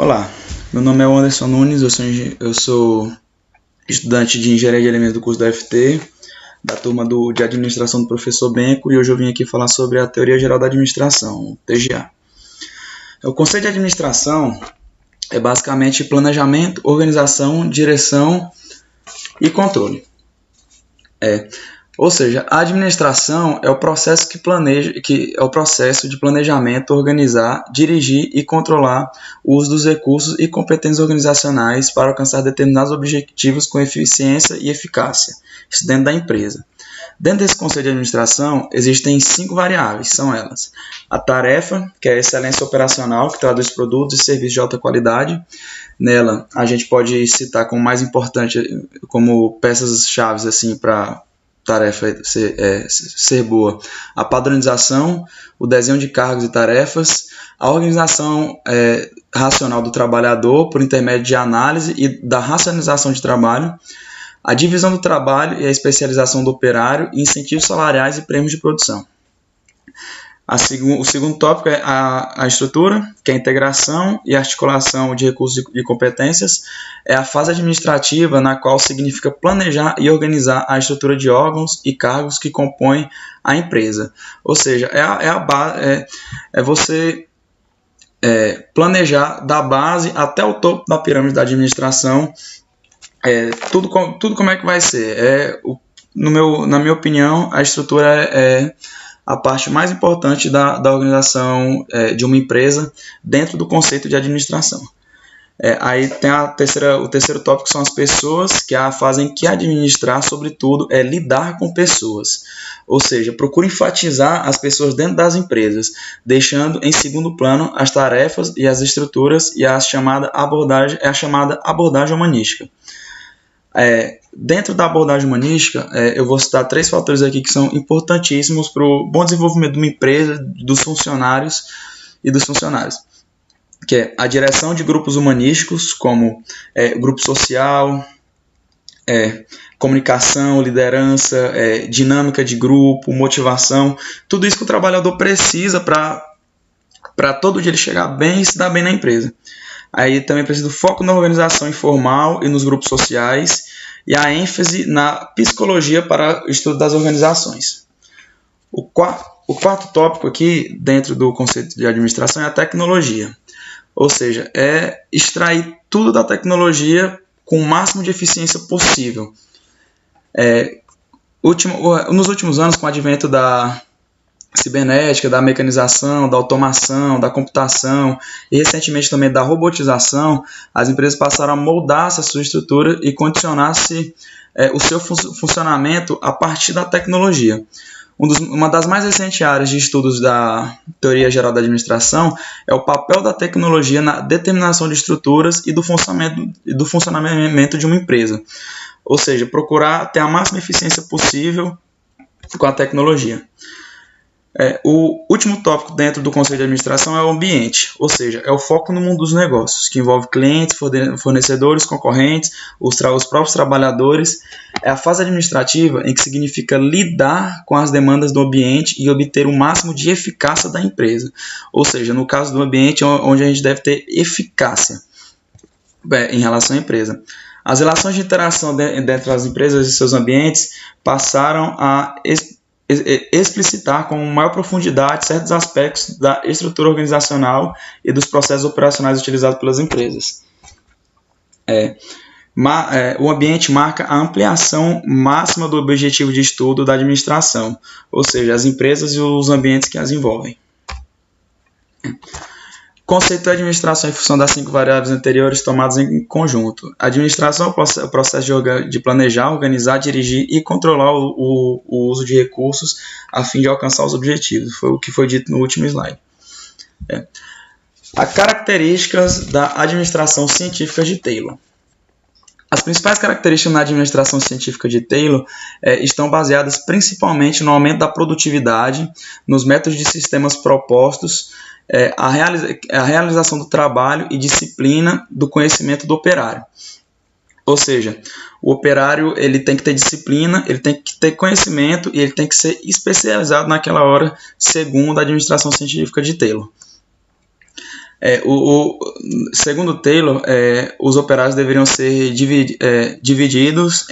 Olá, meu nome é Anderson Nunes, eu sou estudante de Engenharia de Alimentos do curso da UFT, da turma de Administração do professor Benco, e hoje eu vim aqui falar sobre a Teoria Geral da Administração, o TGA. O conceito de administração é basicamente planejamento, organização, direção e controle. Ou seja, a administração é o processo é o processo de planejamento, organizar, dirigir e controlar o uso dos recursos e competências organizacionais para alcançar determinados objetivos com eficiência e eficácia, isso dentro da empresa. Dentro desse conceito de administração, existem 5 variáveis, são elas: a tarefa, que é a excelência operacional, que traduz produtos e serviços de alta qualidade. Nela, a gente pode citar como mais importante, como peças-chave assim, para tarefa ser boa, a padronização, o desenho de cargos e tarefas, a organização racional do trabalhador por intermédio de análise e da racionalização de trabalho, a divisão do trabalho e a especialização do operário, incentivos salariais e prêmios de produção. O segundo tópico é a estrutura, que é a integração e articulação de recursos e competências. É a fase administrativa, na qual significa planejar e organizar a estrutura de órgãos e cargos que compõem a empresa. Ou seja, é você planejar da base até o topo da pirâmide da administração, tudo como é que vai ser. Na minha opinião, a estrutura é a parte mais importante da organização de uma empresa dentro do conceito de administração. Aí tem o terceiro tópico, são as pessoas, que fazem que administrar, sobretudo, é lidar com pessoas. Ou seja, procura enfatizar as pessoas dentro das empresas, deixando em segundo plano as tarefas e as estruturas e a chamada abordagem humanística. Dentro da abordagem humanística, eu vou citar 3 fatores aqui que são importantíssimos para o bom desenvolvimento de uma empresa, dos funcionários, que é a direção de grupos humanísticos, como grupo social, comunicação, liderança, dinâmica de grupo, motivação, tudo isso que o trabalhador precisa para todo dia ele chegar bem e se dar bem na empresa. Aí também precisa do foco na organização informal e nos grupos sociais, e a ênfase na psicologia para o estudo das organizações. O quarto tópico aqui, dentro do conceito de administração, é a tecnologia. Ou seja, é extrair tudo da tecnologia com o máximo de eficiência possível. Nos últimos anos, com o advento da cibernética, da mecanização, da automação, da computação e recentemente também da robotização, as empresas passaram a moldar-se a sua estrutura e condicionar-se o seu funcionamento a partir da tecnologia. Uma das mais recentes áreas de estudos da Teoria Geral da Administração é o papel da tecnologia na determinação de estruturas e do funcionamento de uma empresa. Ou seja, procurar ter a máxima eficiência possível com a tecnologia. O último tópico dentro do conceito de administração é o ambiente, ou seja, é o foco no mundo dos negócios, que envolve clientes, fornecedores, concorrentes, os próprios trabalhadores. É a fase administrativa em que significa lidar com as demandas do ambiente e obter o máximo de eficácia da empresa. Ou seja, no caso do ambiente, onde a gente deve ter eficácia em relação à empresa. As relações de interação dentro das empresas e seus ambientes passaram a explicitar com maior profundidade certos aspectos da estrutura organizacional e dos processos operacionais utilizados pelas empresas. O ambiente marca a ampliação máxima do objetivo de estudo da administração, ou seja, as empresas e os ambientes que as envolvem. Conceito de administração em função das 5 variáveis anteriores tomadas em conjunto. A administração é o processo de planejar, organizar, dirigir e controlar o uso de recursos a fim de alcançar os objetivos. Foi o que foi dito no último slide. As características da administração científica de Taylor. As principais características na administração científica de Taylor estão baseadas principalmente no aumento da produtividade, nos métodos de sistemas propostos, a realização do trabalho e disciplina do conhecimento do operário. Ou seja, o operário ele tem que ter disciplina, ele tem que ter conhecimento e ele tem que ser especializado naquela hora, segundo a administração científica de Taylor. Segundo Taylor, os operários deveriam ser divididos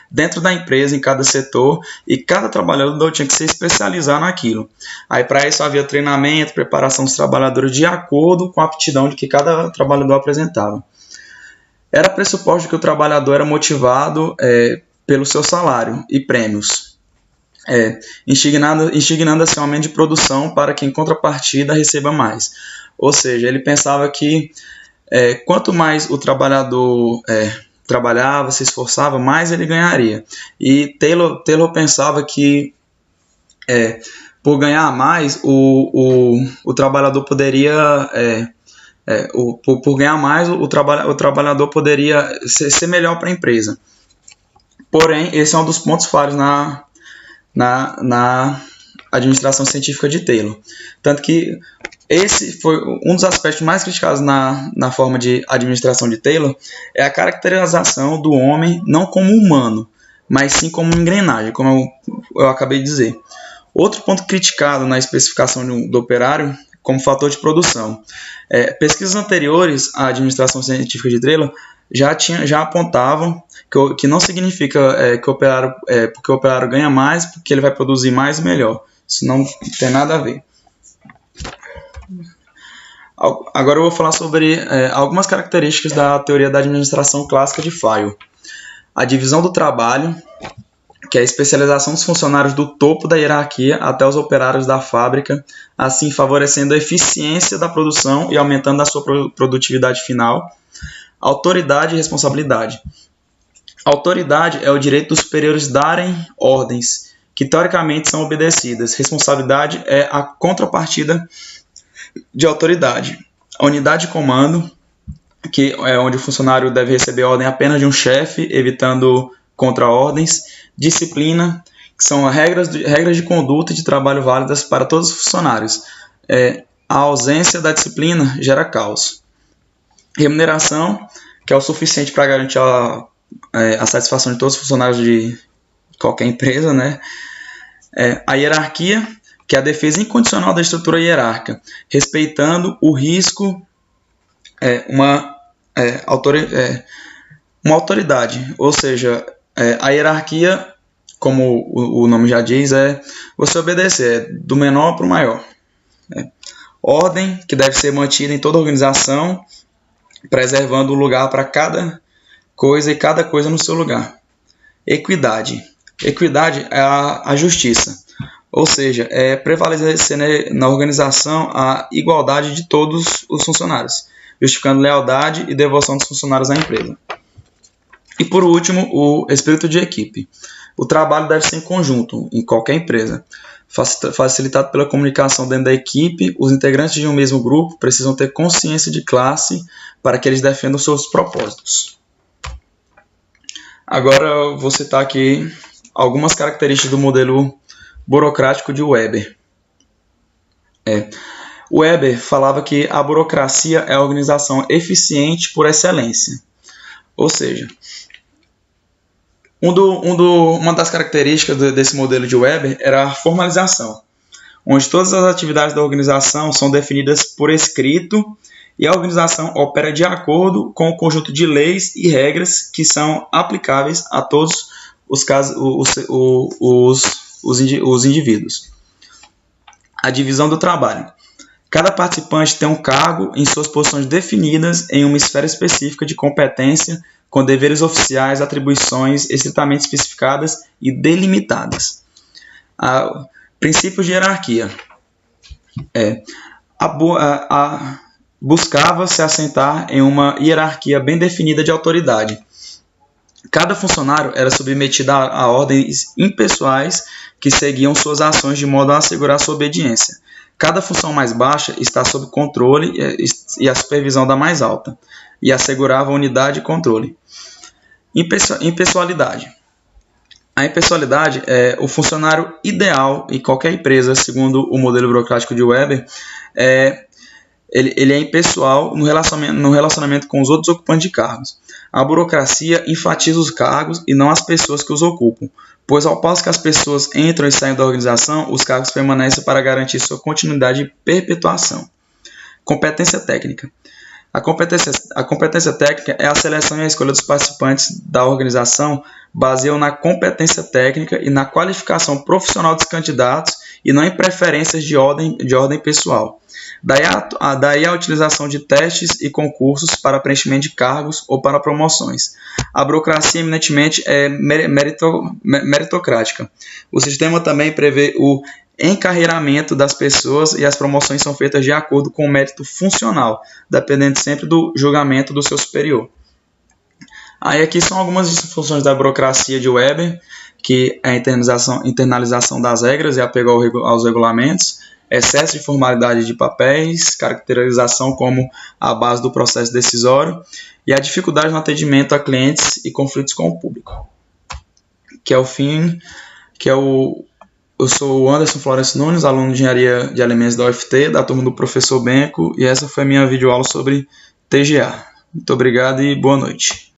dentro da empresa, em cada setor, e cada trabalhador tinha que se especializar naquilo. Aí, para isso, havia treinamento, preparação dos trabalhadores de acordo com a aptidão de que cada trabalhador apresentava. Era pressuposto que o trabalhador era motivado pelo seu salário e prêmios, instigando assim um aumento de produção para que, em contrapartida, receba mais. Ou seja, ele pensava que quanto mais o trabalhador trabalhava, se esforçava, mais ele ganharia. E Taylor pensava que, por ganhar mais, o trabalhador poderia... por ganhar mais, o trabalhador poderia ser melhor para a empresa. Porém, esse é um dos pontos falhos na administração científica de Taylor. Tanto que esse foi um dos aspectos mais criticados na forma de administração de Taylor, é a caracterização do homem não como humano, mas sim como engrenagem, como eu acabei de dizer. Outro ponto criticado na especificação do operário como fator de produção. Pesquisas anteriores à administração científica de Taylor já apontavam que não significa porque o operário ganha mais, porque ele vai produzir mais e melhor. Isso não tem nada a ver. Agora eu vou falar sobre algumas características da teoria da administração clássica de Fayol. A divisão do trabalho, que é a especialização dos funcionários do topo da hierarquia até os operários da fábrica, assim favorecendo a eficiência da produção e aumentando a sua produtividade final. Autoridade e responsabilidade. Autoridade é o direito dos superiores darem ordens, que teoricamente são obedecidas. Responsabilidade é a contrapartida de autoridade. A unidade de comando, que é onde o funcionário deve receber ordem apenas de um chefe, evitando contra-ordens. Disciplina, que são regras de conduta e de trabalho válidas para todos os funcionários. A ausência da disciplina gera caos. Remuneração, que é o suficiente para garantir a satisfação de todos os funcionários de qualquer empresa, né? A hierarquia, que é a defesa incondicional da estrutura hierárquica, respeitando o risco, uma autoridade, ou seja, a hierarquia, como o nome já diz, é você obedecer, do menor para o maior. Ordem, que deve ser mantida em toda organização, preservando o lugar para cada coisa e cada coisa no seu lugar. Equidade. Equidade é a justiça, ou seja, prevalecer na organização a igualdade de todos os funcionários, justificando lealdade e devoção dos funcionários à empresa. E por último, o espírito de equipe. O trabalho deve ser em conjunto, em qualquer empresa. Facilitado pela comunicação dentro da equipe, os integrantes de um mesmo grupo precisam ter consciência de classe para que eles defendam seus propósitos. Agora eu vou citar aqui algumas características do modelo burocrático de Weber. Weber falava que a burocracia é a organização eficiente por excelência. Ou seja, uma das características desse modelo de Weber era a formalização, onde todas as atividades da organização são definidas por escrito e a organização opera de acordo com o conjunto de leis e regras que são aplicáveis a todos os indivíduos. A divisão do trabalho. Cada participante tem um cargo em suas posições definidas em uma esfera específica de competência, com deveres oficiais, atribuições estritamente especificadas e delimitadas. Princípios de hierarquia. Buscava se assentar em uma hierarquia bem definida de autoridade. Cada funcionário era submetido a ordens impessoais que seguiam suas ações de modo a assegurar sua obediência. Cada função mais baixa está sob controle e a supervisão da mais alta, e assegurava unidade e controle. Impessoalidade. A impessoalidade é o funcionário ideal em qualquer empresa, segundo o modelo burocrático de Weber, ele é impessoal no relacionamento com os outros ocupantes de cargos. A burocracia enfatiza os cargos e não as pessoas que os ocupam, pois ao passo que as pessoas entram e saem da organização, os cargos permanecem para garantir sua continuidade e perpetuação. Competência técnica. A competência técnica é a seleção e a escolha dos participantes da organização baseada na competência técnica e na qualificação profissional dos candidatos e não em preferências de ordem pessoal. Daí a utilização de testes e concursos para preenchimento de cargos ou para promoções. A burocracia eminentemente é meritocrática. O sistema também prevê o encarreiramento das pessoas e as promoções são feitas de acordo com o mérito funcional, dependendo sempre do julgamento do seu superior. Aí aqui são algumas disfunções da burocracia de Weber, que é a internalização das regras e apego aos regulamentos, excesso de formalidade de papéis, caracterização como a base do processo decisório e a dificuldade no atendimento a clientes e conflitos com o público. Eu sou o Anderson Florencio Nunes, aluno de Engenharia de Alimentos da UFT, da turma do professor Benco, e essa foi a minha videoaula sobre TGA. Muito obrigado e boa noite.